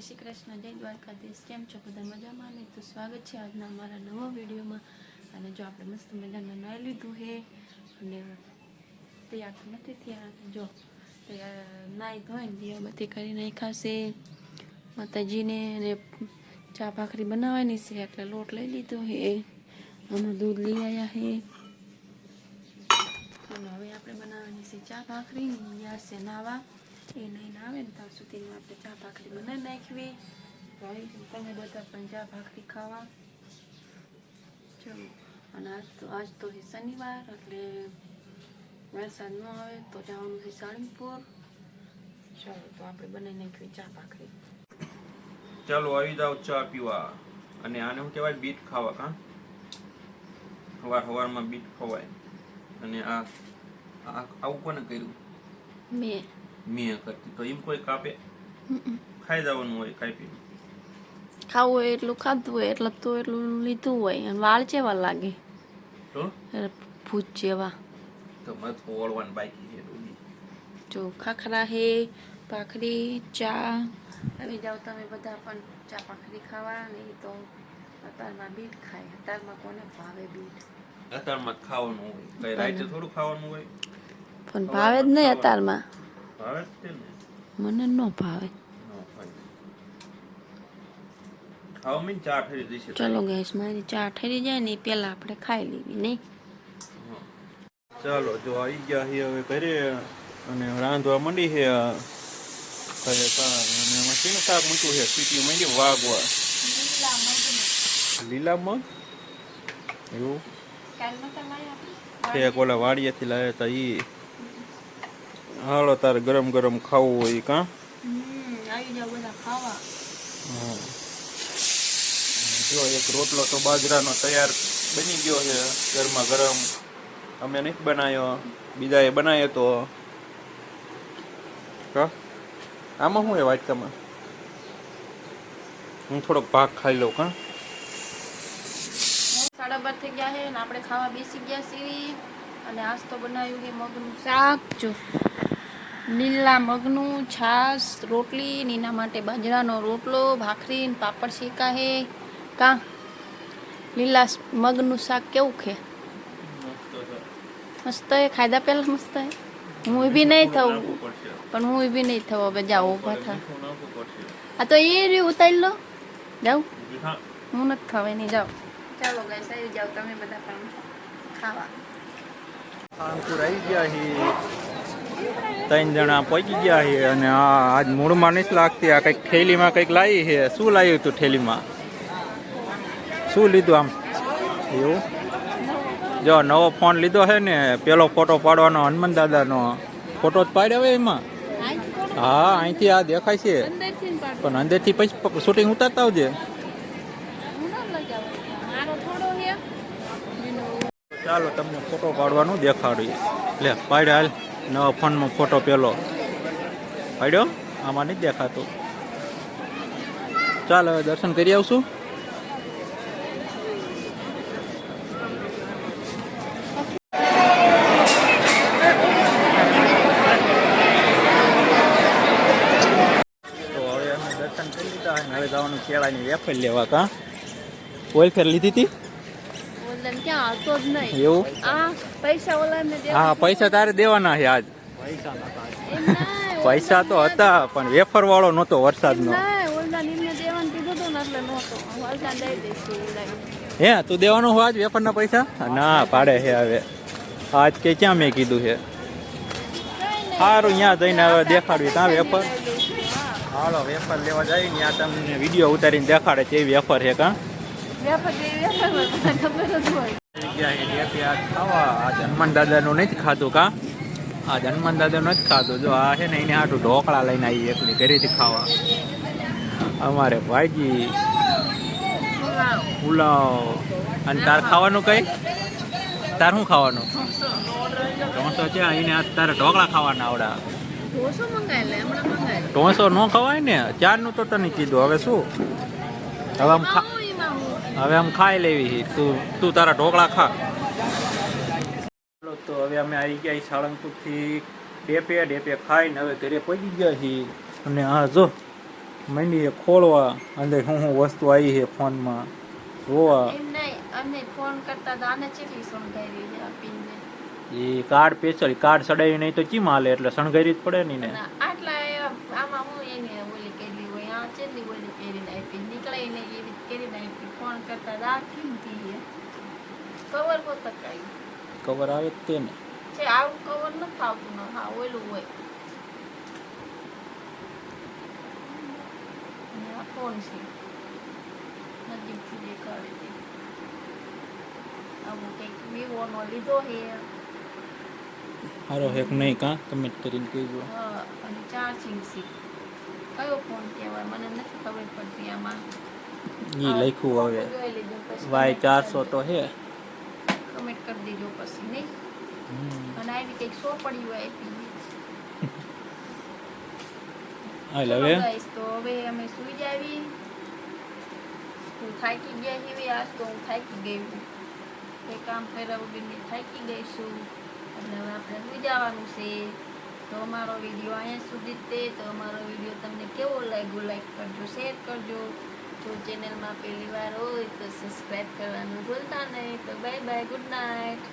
जय श्री कृष्ण, जय द्वारकाधीश। केम छो बधा मजामां ने? तो स्वागत है आज अमारा नवा विडियो में। अने जो आपणे मस्त मजानुं नाई लीधुं है अने तैयार तो नथी थया। जो नाई धोईने दीवाबत्ती करी नाख्या छे माताजीने अने चा भाखरी बनाववानी छे એટલે લોટ લઈ લીધો है। આમાં दूध લઈ आया है। હવે આપણે બનાવવાની છે ચા ભાખરી। યા છે નાવા એ નહીં આવે ને ત્યાં સુધીમાં આપણે ચા ભાખરી બનાવી નાખવી। તો આવી તમે બધા પણ ચા ભાખરી ખાવા ચલો। અને આજ તો છે શનિવાર એટલે વરસાદ ન આવે તો જવાનું છે સાળંગપુર। ચલો તો આપણે બનાવી નાખવી ચા ભાખરી। ચાલો આવી જાવ ચા પીવા। અને આને શું કહેવાય? બીટ ખાવા। કા સવારમાં બીટ ખવાય। અને આવું કોને કર્યું? મેં કરતી તો એમ કોઈ કાપે? ખાઈ જવાનું હોય કાપી। ખાવું હોય એટલું ખાધું હોય એટલે તો એટલું લીધું હોય। અને વાળ જેવા લાગે તો ભૂત જેવા। તો મત ઓળવાનું બાકી છે। જો ખાખરા હે ભાખરી ચા। આવી જાઓ તમે બધા પણ ચા ભાખરી ખાવા। નહીં તો અત્યારમાં બીટ ખાય। અત્યારમાં કોને ભાવે બીટ? અત્યારમાં ખાવાનું હોય, કઈ રાતે થોડું ખાવાનું હોય। પણ ભાવે જ નહીં અત્યારમાં। ભાવે જ છે ને? મને ન ભાવે। ખાવા માં ચા ઠરી જશે। ચલો ગેસ મારી ચા ઠરી જાય ને પેલા આપણે ખાઈ લેવી નહીં। ચાલો જો આવી ગયા છે હવે ઘરે અને રાંધવા માંડી છે। અને એમાં શીનું શાક મૂક્યું છે? સીટી માંડી વાગવા। લીલા મગ એવું છે? ઓલા વાડિયાથી લાવ્યા હતા ઈ। હાલો તારે ગરમ ગરમ ખાવું હોય કા? આવી જાવ બધા ખાવા। જો એક રોટલો તો બાજરાનો તૈયાર બની ગયો છે ગરમા ગરમ। અમે નથી બનાવ્યો, બીજાએ બનાવ્યો તો। આમાં શું એ વાટકામાં? હું થોડોક ભાગ ખાઈ લઉં કા? 12:30 થઈ ગયા છે અને આપણે ખાવા બેસી ગયા છીએ। અને આજ તો બનાવ્યું છે મગનું શાક। જો લીલા મગનું છાશ રોટલી, નીના માટે બાજરાનો રોટલો, ભાખરી ને પાપડ શેકા હે કા? લીલા મગનું શાક કેવું છે? મસ્ત હે। ખાધા પહેલા મસ્ત હે। હું ઊભી નહીં થવું, પણ હું ઊભી નહીં થવું। હવે જાઓ ઊભા થા। આ તો એ રહ્યું ઉતારી લો। જાઉં હું નથી ખાવાય નહીં। જાઓ ચાલો ગાઈસ આવી જાઓ તમે બધા પણ ખાવા। સાળંગપુર આવી ગયા છીએ। 3 જણા પહોંચી ગયા છે અને આજ મૂળમાં નથી લાગતી। આ કંઈક થેલીમાં કંઈક લાવી છે। શું લાવ્યું તું થેલીમાં? શું લીધું આમ એવું? જો નવો ફોન લીધો છે ને, પેલો ફોટો પાડવાનો હનુમાન દાદાનો ફોટો જ પાડ્યો હોય એમાં। હા અહીંથી આ દેખાય છે પણ અંદરથી પછી શૂટિંગ ઉતારતા આવજે। ચાલો તમને ફોટો પાડવાનું દેખાડ્યું। લે પાડ્યો હાલ નવા ફોનમાં ફોટો પેલો પાડ્યો। આમાં નથી દેખાતો। ચાલો હવે દર્શન કરી આવશું। હવે જવાનું કેળાની વેફર લેવા કા? ઓલફેર લીધી હતી એવું? હા પૈસા તારે દેવાના છે આજ। પૈસા તો હતા પણ વેફર વાળો નહોતો વરસાદનો। હે તું દેવાનો હોય આજ વેફરના પૈસા? ના પાડે છે હવે આજ કે ક્યાં મેં કીધું છે। સારું ત્યાં જઈને હવે દેખાડવી ત્યાં વેફર। હાલો વેફર લેવા જાય ત્યાં તમને વિડીયો ઉતારીને દેખાડે છે એવી વેફર છે કા? ખાવા આજ હનુમાન દાદાનું નથી ખાધું કા? આજ હનુમાન દાદાનું નથી ખાધું। જો આ છે ને એને આટલું ઢોકળા લઈને આવી એકલી ઘરેથી ખાવા। અમારે ભાજી પુલાવ। અને તાર ખાવાનું કઈ? તાર શું ખાવાનું? ઢોસો છે એને તારે ઢોકળા ખાવાના આવડા। ઢોસો ન ખવાય ને, ચારનું તો તને કીધું। હવે શું હવે આમ ખાઈ લેવી। તું તારા ઢોકળા ખા। તો હવે અમે આવી ગયા સાળંગપુરથી ડેપે ખાઈને હવે ઘરે પહોંચી ગયા છીએ। અને આ જો મંડી ખોલવા અંદર શું શું વસ્તુ આવી છે ફોનમાં જોવા. એમ નહીં, અમે ફોન કરતા તો આને ચેટલી સમજાવી છે આ પિનને. એ કાર્ડ સ્પેશિયલ કાર્ડ ચડાવી નહીં તો ચીમ હાલે એટલે શણગારી જ પડે નહીં ને. અને આટલા આમાં હું એને ઓલી કેરી હોય આ ચેટલી ઓલી કેરીને આપી નીકળે ને એવી કેરીને આપી ફોન કરતા તો આ કિંમતી કવર હોતા કઈ કવર આવે જ તે ને. છે આવું કવર નથી આવતું ને હા ઓલું હોય. અને આ ફોન છે નજીકથી દેખાડે છે. આવું કંઈક વિવોનો લીધો છે. સારો હેક નહીં કાં કમેન્ટ કરીને કહેજો. હા અને ચાર્જિંગ છે. કયો ફોન કહેવાય મને નથી ખબર પડતી આમાં. એ લખ્યું હવે જોઈ લેજો પછી Y400 તો હે. કમેન્ટ કરી દેજો પછી નહીં. અને આવી કંઈક સોપડીઓ આપી. હાલ ચલો હવે guys, તો હવે અમે સુઈ જાવી. હું થાકી ગયા હવે આજ તો હું થાકી ગઈ છું. કંઈ કામ કર્યા વગરની થાકી ગઈ છું. એટલે હવે આપણે સુઈ જવાનું છે. તો અમારો વિડીયો અહીંયા સુધી જ તે. તો અમારો વિડીયો તમને કેવો લાગ્યો લાઈક કરજો, શેર કરજો. જો ચેનલમાં પહેલી વાર હોય તો સબસ્ક્રાઈબ કરવાનું ભૂલતા નહીં. તો બાય બાય, ગુડ નાઇટ.